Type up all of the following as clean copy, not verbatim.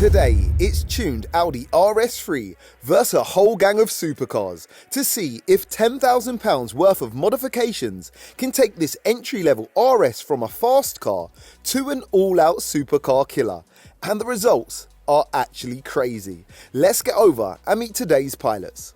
Today, it's tuned Audi RS3 versus a whole gang of supercars to see if £10,000 worth of modifications can take this entry-level RS from a fast car to an all-out supercar killer. And the results are actually crazy. Let's get over and meet today's pilots.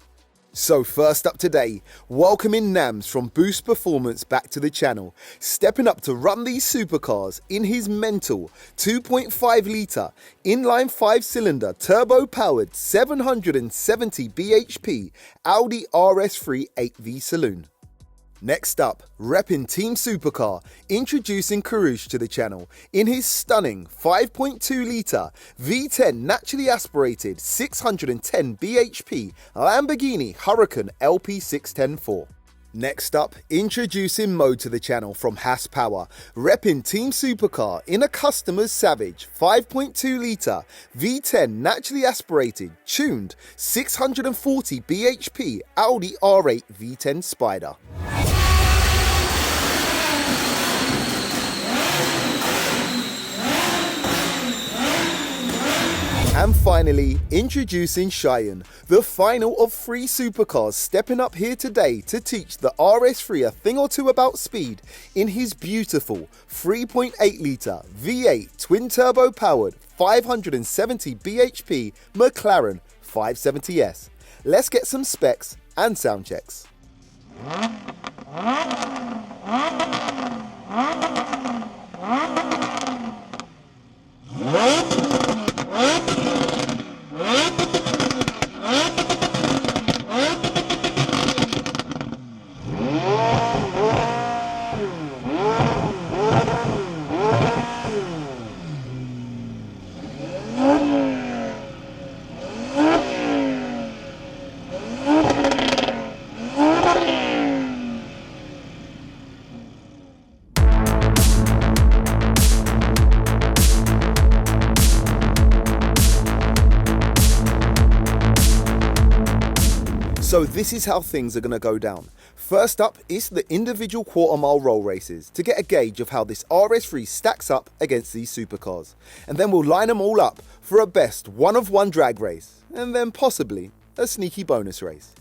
So first up today, welcoming NAMZ from Boost Performance back to the channel, stepping up to run these supercars in his mental 2.5 litre inline 5-cylinder turbo-powered 770 bhp Audi RS3 8V saloon. Next up, repping Team Supercar, introducing Karouche to the channel in his stunning 5.2 litre V10 naturally aspirated 610 bhp Lamborghini Huracan LP6104. Next up, introducing Mo to the channel from Haas Power, repping Team Supercar in a customer's Savage 5.2 litre V10 naturally aspirated tuned 640 bhp Audi R8 V10 Spider. And finally, introducing Cheyenne, the final of 3 supercars stepping up here today to teach the RS3 a thing or two about speed in his beautiful 3.8 litre V8 twin-turbo powered 570 bhp McLaren 570S. Let's get some specs and sound checks. So this is how things are going to go down. First up is the individual quarter mile roll races to get a gauge of how this RS3 stacks up against these supercars. And then we'll line them all up for a best one-of-one drag race, and then possibly a sneaky bonus race.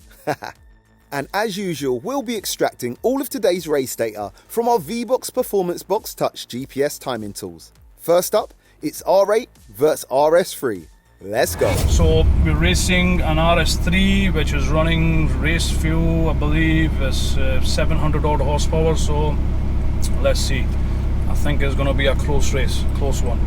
And as usual, we'll be extracting all of today's race data from our V-Box Performance Box Touch GPS timing tools. First up, it's R8 versus RS3. Let's go. So we're racing an RS3 which is running race fuel, I believe is 700 odd horsepower, so let's see. I think it's going to be a close race, close one.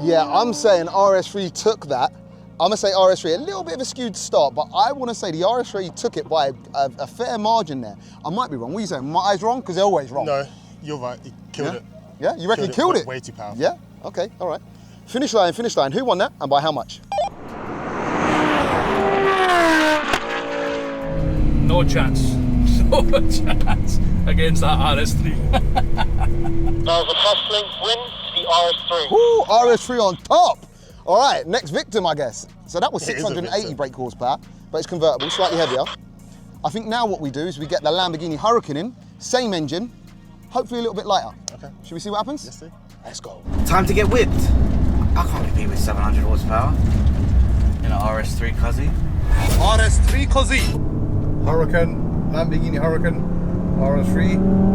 Yeah, I'm saying RS3 took that. I'm going to say RS3, a little bit of a skewed start, but I want to say the RS3 took it by a fair margin there. I might be wrong. What are you saying? My eyes wrong? Because they're always wrong. No, you're right. He killed it. Yeah? You reckon he killed it? Way too powerful. Yeah? Okay, all right. Finish line, finish line. Who won that and by how much? No chance. No chance against that RS3. That was a hustling win to the RS3. Woo, RS3 on top. All right, next victim, I guess. So that was It is a 680 victim. brake horsepower, but it's convertible, slightly heavier. I think now what we do is we get the Lamborghini Huracan in, same engine, hopefully a little bit lighter. Okay. Should we see what happens? Let's see. Let's go. Time to get whipped. I can't compete with 700 horsepower in an RS3 Cuzzy. RS3 Cuzzy. Huracan, Lamborghini Huracan, RS3.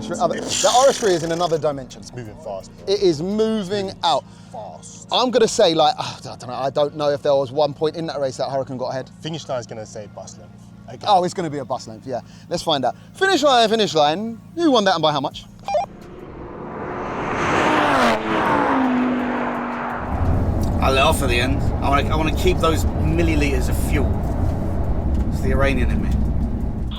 RS3 is in another dimension. It's moving fast, bro. It is moving out. Fast. I'm gonna say like, I don't know if there was one point in that race that Hurricane got ahead. Finish line is gonna say bus length. Again. Oh, it's gonna be a bus length, yeah. Let's find out. Finish line. Who won that and by how much? I'll let off at the end. I want to keep those millilitres of fuel. It's the Iranian in me. So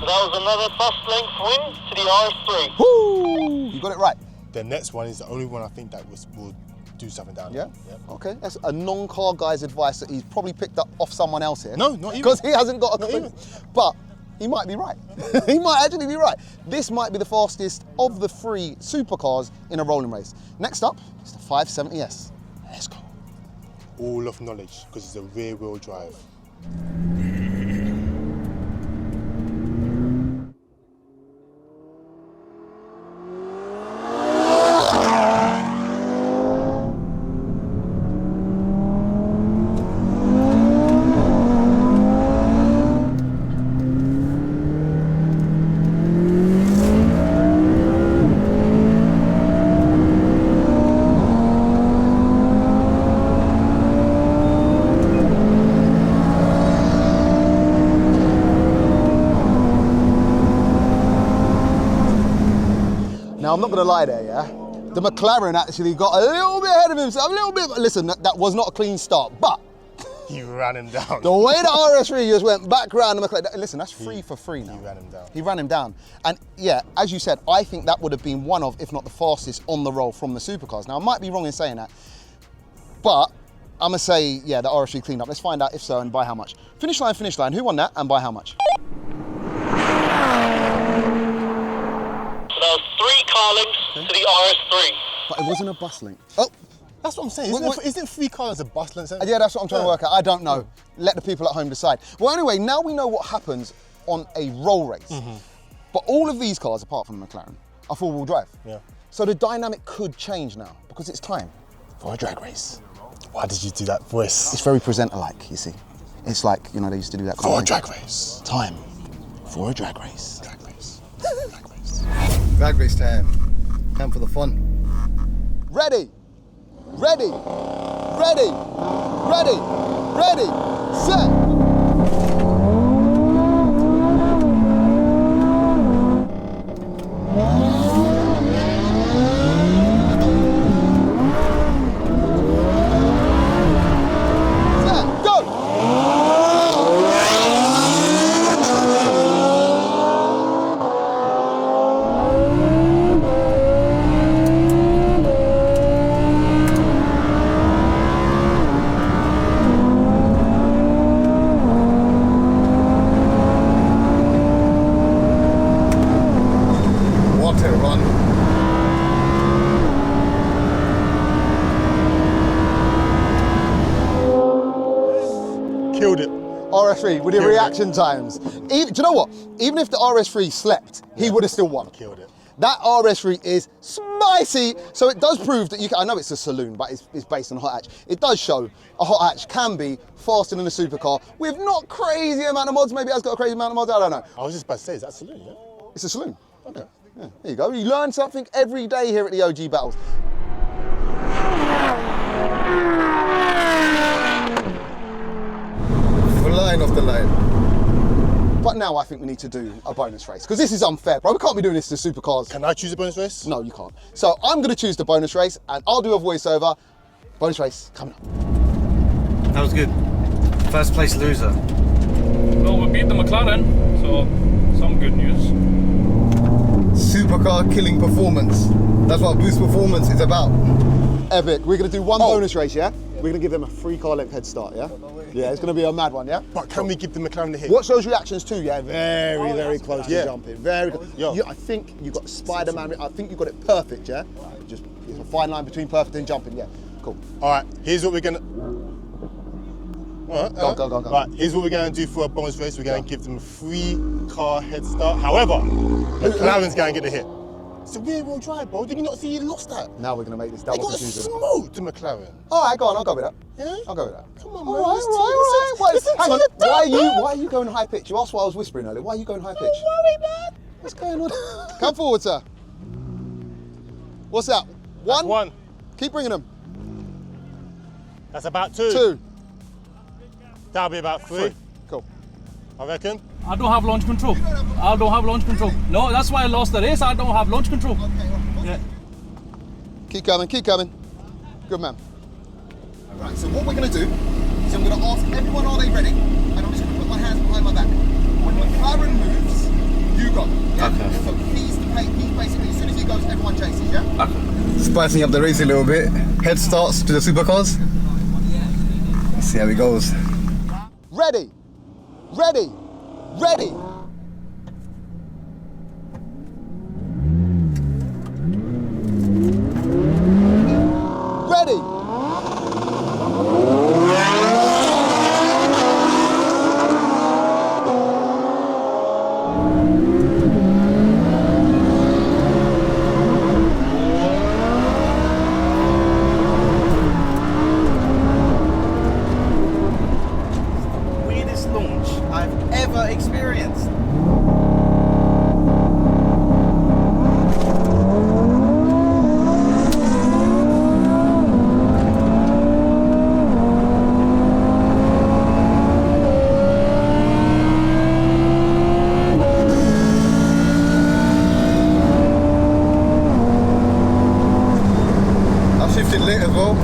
that was another bus length win to the RS3. Woo! You got it right. The next one is the only one I think that will do something down Yeah? there. Okay, that's a non-car guy's advice that he's probably picked up off someone else here. No, not even. Because he hasn't got a Not clue. even. But he might be right. He might actually be right. This might be the fastest of the 3 supercars in a rolling race. Next up is the 570S. Let's go. All of knowledge, because it's a rear wheel drive. Now, I'm not going to lie there, yeah? The McLaren actually got a little bit ahead of himself, a little bit. Listen, that was not a clean start, but He ran him down. the way the RS3 just went back round the McLaren, listen, that's 3 for 3 now. He ran him down. He ran him down. And yeah, as you said, I think that would have been one of, if not the fastest on the roll from the supercars. Now, I might be wrong in saying that, but I'm going to say, yeah, the RS3 cleaned up. Let's find out if so and by how much. Finish line. Who won that and by how much? So that was 3 car lengths to the RS3. But it wasn't a bus link. Oh, That's what I'm saying. Isn't 3 cars a bus length? yeah, that's what I'm trying to work out. I don't know. Let the people at home decide. Well, anyway, now we know what happens on a roll race. But all of these cars, apart from the McLaren, are four-wheel drive. Yeah. So the dynamic could change now because it's time for a drag race. Why did you do that voice? It's very presenter-like, you see. It's like, you know, they used to do that kind For of a thing. drag race. Time for a drag race. Drag race. Drag race time. Time for the fun. Ready, set. Set, go. What a run. Killed it. RS3 with the Killed it. reaction times. Do you know what? Even if the RS3 slept, he would have still won. Killed it. That RS3 is spicy. So it does prove that you can, I know it's a saloon, but it's based on hot hatch. It does show a hot hatch can be faster than a supercar with not crazy amount of mods. Maybe it has got a crazy amount of mods, I don't know. I was just about to say, is that saloon, yeah? It's a saloon. Okay. Yeah, there you go. You learn something every day here at the OG Battles. Flying off the line. But now I think we need to do a bonus race because this is unfair, bro. We can't be doing this to supercars. Can I choose a bonus race? No, you can't. So I'm going to choose the bonus race and I'll do a voiceover. Bonus race coming up. That was good. First place loser. Well, we beat the McLaren, so some good news. Supercar killing performance. That's what Boost Performance is about. Epic. We're going to do one bonus race, yeah? We're going to give them a 3 car length head start, yeah? Yeah, it's going to be a mad one, yeah? But can we give the McLaren the hit? Watch those reactions too, yeah? Very, very close Yeah. to jumping. Very close. Yo. I think you got Spider-Man. I think you got it perfect, yeah? Just there's a fine line between perfect and jumping, yeah? Cool. All right, here's what we're gonna. All right, Go. All right, here's what we're gonna do for a bonus race. We're gonna give them a 3 car head start. However, McLaren's gonna get the hit. It's a rear wheel drive, bro. Did you not see he lost that? Now we're going to make this They double got confusing. smoked to McLaren. All right, go on. I'll go with that. Yeah? I'll go with that. Come on, All man. right, Let's all right. listen Hang to on. your dad, Why are you going high pitch? You asked why I was whispering earlier. Why are you going high pitch? Don't worry, man. What's going on? Come forward, sir. What's that? That's One? one. Keep bringing them. That's about two. Two. That'll be about three. Cool. I reckon. I don't have launch control. I don't have launch control. No, that's why I lost the race. I don't have launch control. Yeah. Keep coming, keep coming. Good man. All right, so what we're going to do is I'm going to ask everyone, are they ready? And I'm just going to put my hands behind my back. When McLaren moves, you go. Yeah? Okay. So he's basically, as soon as he goes, everyone chases, yeah? Okay. Spicing up the race a little bit. Head starts to the supercars. Let's see how it goes. Ready, ready, ready. Ready. Weirdest launch I've ever experienced. I shifted late as well,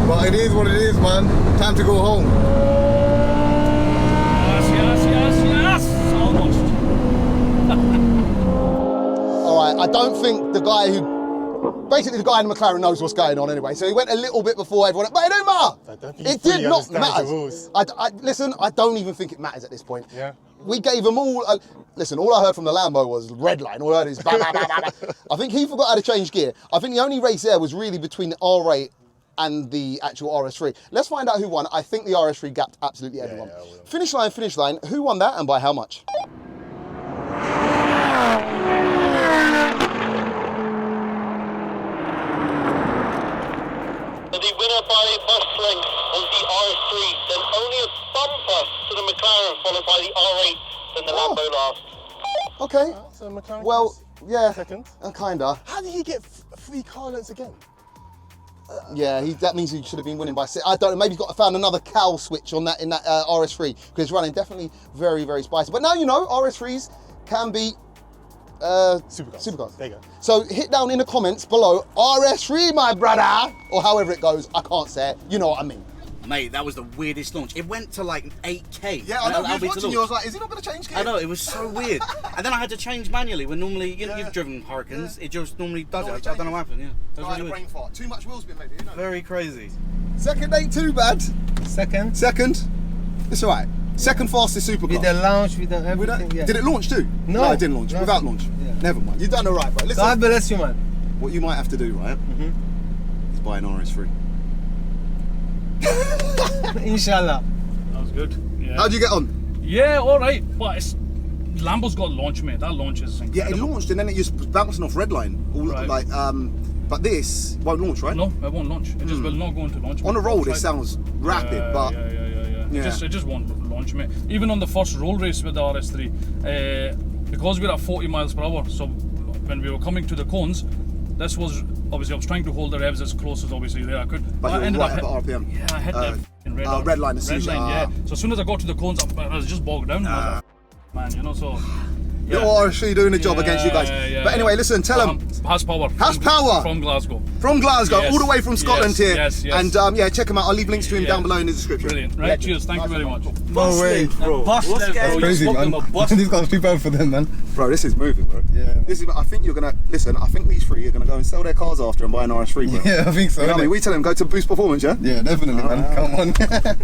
but it is what it is, man. Time to go home. Yes. Almost. All right, I don't think the guy basically the guy in the McLaren knows what's going on anyway, so he went a little bit before everyone, but it don't matter. I don't think he It did fully not understands matter. the rules. Listen, I don't even think it matters at this point. Yeah. We gave them all, listen, all I heard from the Lambo was red line, all I heard is bah, bah, bah, bah, bah. I think he forgot how to change gear. I think the only race there was really between the R8 and the actual RS3. Let's find out who won. I think the RS3 gapped absolutely everyone. yeah, I will. Finish line, who won that and by how much? The winner by bus length was the RS3, then only a bumper to the McLaren, followed by the R8, then the Oh. Lambo last. Okay, So McLaren well, comes yeah, second. kinda. How did he get three car lengths again? Yeah, that means he should have been winning by 6. I don't know. Maybe he's found another cow switch on that in that RS3 because it's running definitely very, very spicy. But now you know RS3s can be supercars. There you go. So hit down in the comments below RS3, my brother, or however it goes. I can't say it. You know what I mean. Mate, that was the weirdest launch. It went to like 8K. Yeah, I know. I was watching launch. you. I was like, is he not going to change gear? I know, it was so weird. And then I had to change manually when normally, you've driven Hurricanes, it just normally does it. I don't know what happened, yeah. That was I had a really brain weird. fart. Too much wheel spin, maybe. You know. Very crazy. Second ain't too bad. Second. Second. It's all right. Second fastest supercar. With the launch, with the everything. Yeah. Did it launch too? No. it didn't launch. No. Without launch. Yeah. Never mind. You've done all right, bro. Listen, God bless you, man. what you might have to do, right, is buy an RS3. Inshallah. That was good. Yeah. How'd you get on? Yeah, all right. But Lambo's got launch, mate. That launch is incredible. Yeah, it launched and then it just was bouncing off red line. All Right. but this won't launch, right? No, it won't launch. It just will not go into launch. On the mate. road, I'll it try. sounds rapid, but Yeah. It just won't launch, mate. Even on the first roll race with the RS3, because we're at 40 miles per hour, so when we were coming to the cones, this was obviously I was trying to hold the revs as close as obviously there I could. But I you're ended right up at the RPM. Yeah, I hit that f***ing red line as soon as yeah. So as soon as I got to the cones, I was just bogged down. I was like, man, you know, so. Little RS3 doing a job against you guys. But anyway, listen, tell them. Has power. Has power. From Glasgow. From Glasgow, Yes, all the way from Scotland here. yes. And yeah, check him out. I'll leave links to him down below in the description. Brilliant. Right, Legend. cheers. Thank you very much. No way. Bro, what's going on? Crazy, man. These guys too bad for them, man. Bro, this is moving, bro. Yeah. This is. I think you're gonna listen. I think these three are gonna go and sell their cars after and buy an RS3, bro. Yeah, I think so. You know what I innit? mean? We tell them go to Boost Performance, yeah. Yeah, definitely, man. Come on.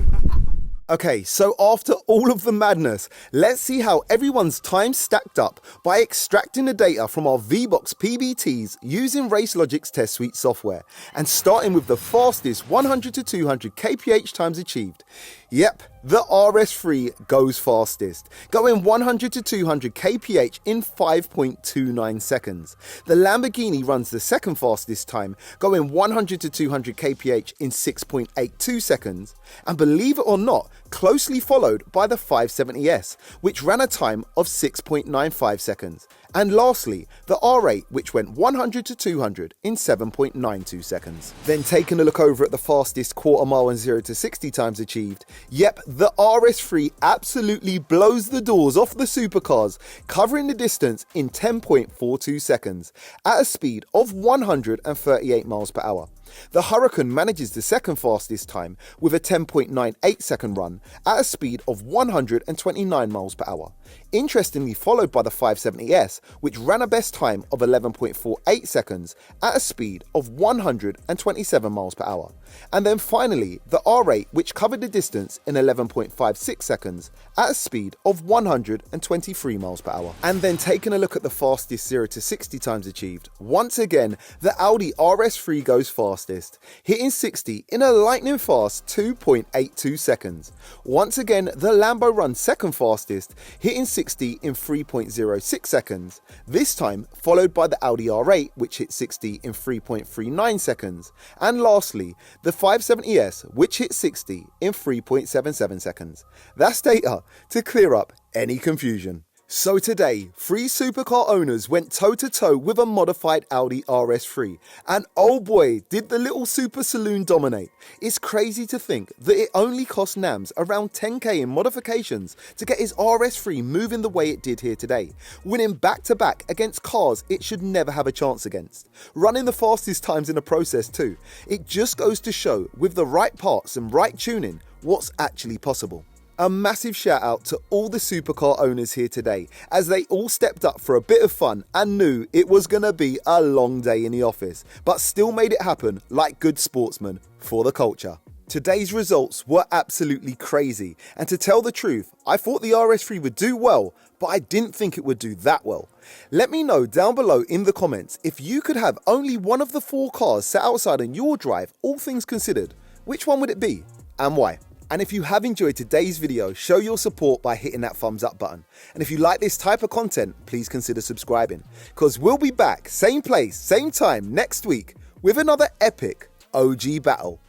Okay, so after all of the madness, let's see how everyone's time stacked up by extracting the data from our VBox PBTs using RaceLogic's Test Suite software and starting with the fastest 100 to 200 kph times achieved. Yep, the RS3 goes fastest, going 100 to 200 kph in 5.29 seconds. The Lamborghini runs the second fastest time, going 100 to 200 kph in 6.82 seconds. And believe it or not, closely followed by the 570S, which ran a time of 6.95 seconds. And lastly, the R8, which went 100 to 200 in 7.92 seconds. Then taking a look over at the fastest quarter mile and 0 to 60 times achieved, yep, the RS3 absolutely blows the doors off the supercars, covering the distance in 10.42 seconds at a speed of 138 miles per hour. The Hurricane manages the second fastest time with a 10.98 second run at a speed of 129 miles per hour. Interestingly followed by the 570S, which ran a best time of 11.48 seconds at a speed of 127 miles per hour. And then finally, the R8, which covered the distance in 11.56 seconds at a speed of 123 miles per hour. And then taking a look at the fastest 0 to 60 times achieved, once again, the Audi RS3 goes fastest, hitting 60 in a lightning fast 2.82 seconds. Once again, the Lambo runs second fastest, hitting 60 in 3.06 seconds, this time followed by the Audi R8, which hit 60 in 3.39 seconds, and lastly, the 570S, which hit 60 in 3.77 seconds. That's data to clear up any confusion. So today, 3 supercar owners went toe-to-toe with a modified Audi RS3, and oh boy, did the little super saloon dominate. It's crazy to think that it only cost NAMZ around 10k in modifications to get his RS3 moving the way it did here today, winning back-to-back against cars it should never have a chance against, running the fastest times in the process too. It just goes to show, with the right parts and right tuning, what's actually possible. A massive shout out to all the supercar owners here today, as they all stepped up for a bit of fun and knew it was going to be a long day in the office, but still made it happen like good sportsmen for the culture. Today's results were absolutely crazy, and to tell the truth, I thought the RS3 would do well, but I didn't think it would do that well. Let me know down below in the comments if you could have only one of the 4 cars set outside on your drive, all things considered, which one would it be and why? And if you have enjoyed today's video, show your support by hitting that thumbs up button. And if you like this type of content, please consider subscribing, because we'll be back, same place, same time next week with another epic OG battle.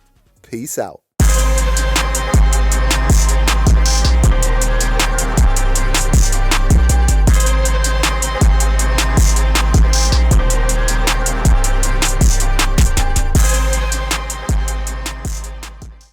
Peace out.